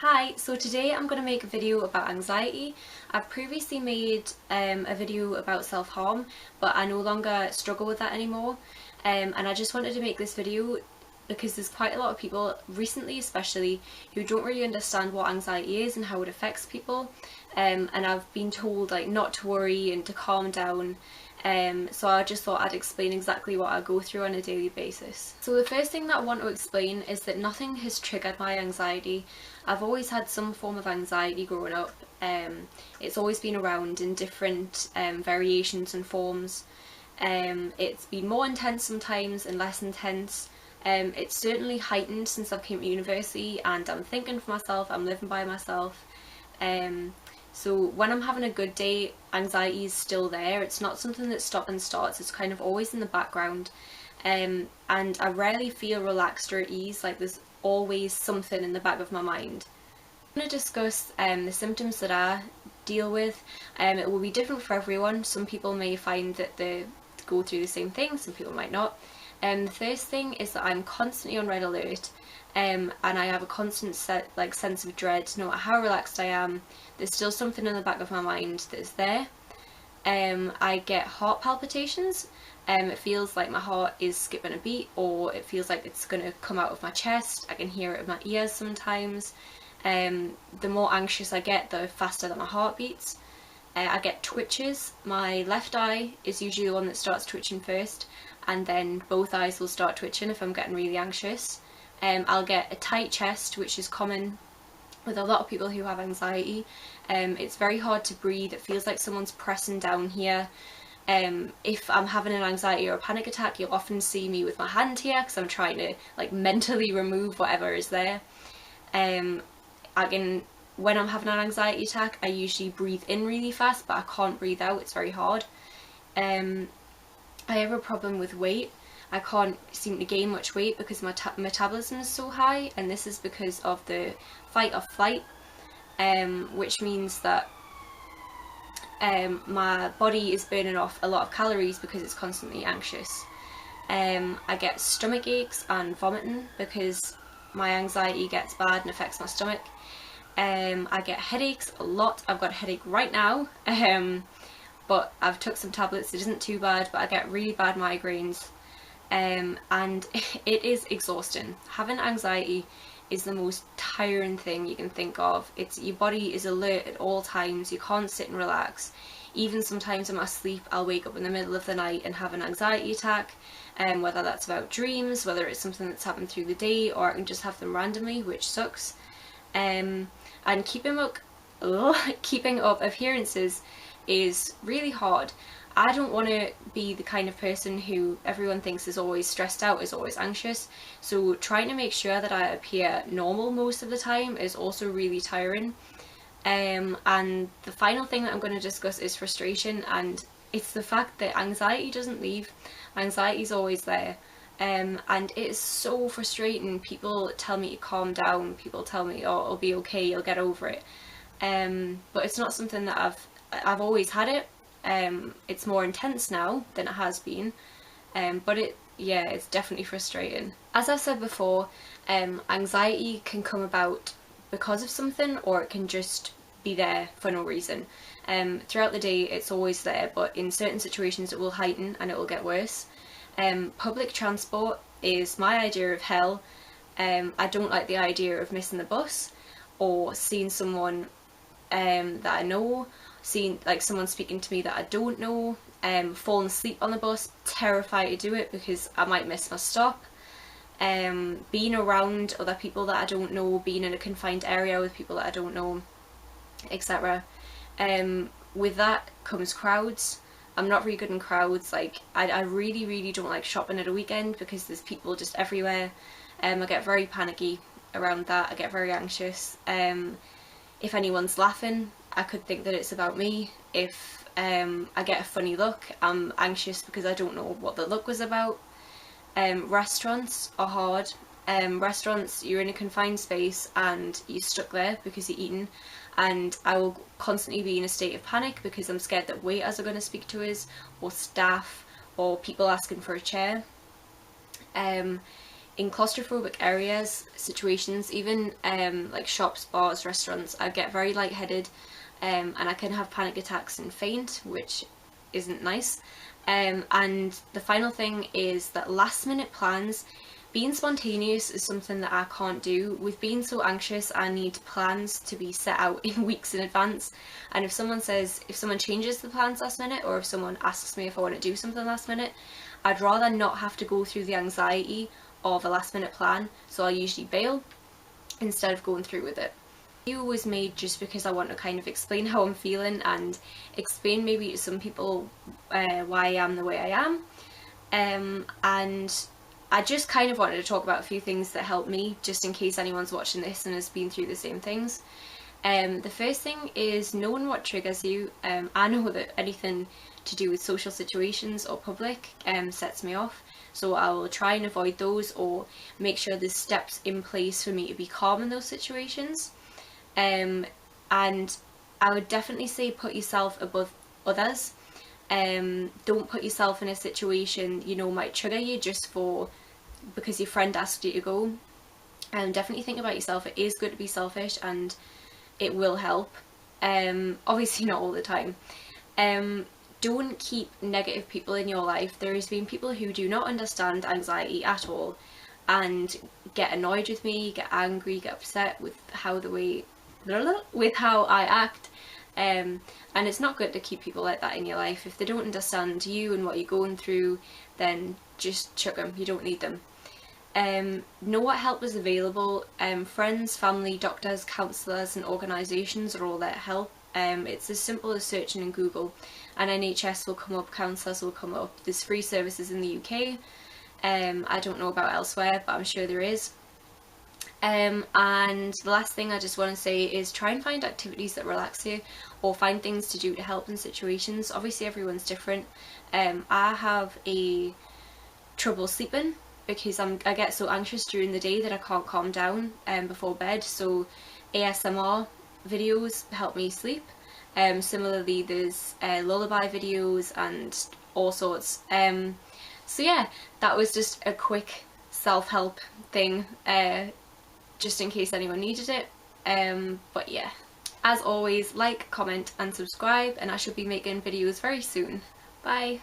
Hi, so today I'm going to make a video about anxiety. I've previously made a video about self-harm, but I no longer struggle with that anymore. And I just wanted to make this video because there's quite a lot of people, recently especially, who don't really understand what anxiety is and how it affects people. And I've been told like not to worry and to calm down. So I just thought I'd explain exactly what I go through on a daily basis. So the first thing that I want to explain is that nothing has triggered my anxiety. I've always had some form of anxiety growing up. It's always been around in different variations and forms. It's been more intense sometimes and less intense. It's certainly heightened since I've came to university and I'm thinking for myself, I'm living by myself. So when I'm having a good day, anxiety is still there. It's not something that stops and starts, it's kind of always in the background. And I rarely feel relaxed or at ease, like there's always something in the back of my mind. I'm going to discuss the symptoms that I deal with. It will be different for everyone. Some people may find that they go through the same thing, some people might not. The first thing is that I'm constantly on red alert. And I have a constant sense of dread. No matter how relaxed I am, there's still something in the back of my mind that's there. I get heart palpitations. It feels like my heart is skipping a beat, or it feels like it's going to come out of my chest. I can hear it in my ears sometimes. The more anxious I get, the faster that my heart beats. I get twitches. My left eye is usually the one that starts twitching first, and then both eyes will start twitching if I'm getting really anxious. I'll get a tight chest, which is common with a lot of people who have anxiety. It's very hard to breathe. It feels like someone's pressing down here. If I'm having an anxiety or a panic attack, you'll often see me with my hand here because I'm trying to like mentally remove whatever is there. When I'm having an anxiety attack, I usually breathe in really fast, but I can't breathe out. It's very hard. I have a problem with weight. I can't seem to gain much weight because my metabolism is so high, and this is because of the fight or flight, which means that my body is burning off a lot of calories because it's constantly anxious. I get stomach aches and vomiting because my anxiety gets bad and affects my stomach. I get headaches a lot. I've got a headache right now, but I've took some tablets. It isn't too bad, but I get really bad migraines. And it is exhausting. Having anxiety is the most tiring thing you can think of. Your body is alert at all times. You can't sit and relax. Even sometimes in my sleep, I'll wake up in the middle of the night and have an anxiety attack, whether that's about dreams, whether it's something that's happened through the day, or I can just have them randomly, which sucks. And keeping up appearances is really hard. I don't want to be the kind of person who everyone thinks is always stressed out, is always anxious, so trying to make sure that I appear normal most of the time is also really tiring. And the final thing that I'm going to discuss is frustration, and it's the fact that anxiety doesn't leave. Anxiety is always there, and it is so frustrating. People tell me to calm down, people tell me, oh, it'll be okay, you'll get over it, but it's not something that I've always had it. It's more intense now than it has been, but it's definitely frustrating. As I said before, anxiety can come about because of something, or it can just be there for no reason. Throughout the day it's always there, but in certain situations it will heighten and it will get worse. Public transport is my idea of hell. I don't like the idea of missing the bus, or seeing someone that I know, seeing like someone speaking to me that I don't know, falling asleep on the bus, terrified to do it because I might miss my stop. Being around other people that I don't know, being in a confined area with people that I don't know, etc. With that comes crowds. I'm not very good in crowds. Like I really don't like shopping at a weekend because there's people just everywhere. I get very panicky around that. I get very anxious. If anyone's laughing, I could think that it's about me. If I get a funny look, I'm anxious because I don't know what the look was about. Restaurants are hard. Restaurants, you're in a confined space and you're stuck there because you're eating, and I will constantly be in a state of panic because I'm scared that waiters are going to speak to us, or staff, or people asking for a chair. in claustrophobic areas, situations, even like shops, bars, restaurants, I get very lightheaded, and I can have panic attacks and faint, which isn't nice. And the final thing is that last minute plans, being spontaneous is something that I can't do. With being so anxious, I need plans to be set out in weeks in advance. And if someone changes the plans last minute, or if someone asks me if I want to do something last minute, I'd rather not have to go through the anxiety of a last minute plan, so I usually bail instead of going through with it. The video was made just because I want to kind of explain how I'm feeling and explain maybe to some people why I am the way I am. And I just kind of wanted to talk about a few things that helped me, just in case anyone's watching this and has been through the same things. The first thing is knowing what triggers you. I know that anything to do with social situations or public sets me off, so I will try and avoid those, or make sure there's steps in place for me to be calm in those situations. And I would definitely say put yourself above others. Don't put yourself in a situation might trigger you just because your friend asked you to go. Definitely think about yourself. It is good to be selfish and it will help. Obviously not all the time. Don't keep negative people in your life. There has been people who do not understand anxiety at all and get annoyed with me, get angry, get upset with how I act. And it's not good to keep people like that in your life. If they don't understand you and what you're going through, then just chuck them. You don't need them. Know what help is available. Friends, family, doctors, counsellors and organisations are all there to help. It's as simple as searching in Google and NHS will come up, counsellors will come up. There's free services in the UK. I don't know about elsewhere, but I'm sure there is. And the last thing I just want to say is try and find activities that relax you, or find things to do to help in situations. Obviously everyone's different. I have trouble sleeping because I get so anxious during the day that I can't calm down before bed, so ASMR videos help me sleep. Similarly there's lullaby videos and all sorts. So yeah, that was just a quick self-help thing, just in case anyone needed it. But yeah, as always, like, comment and subscribe, and I should be making videos very soon. Bye!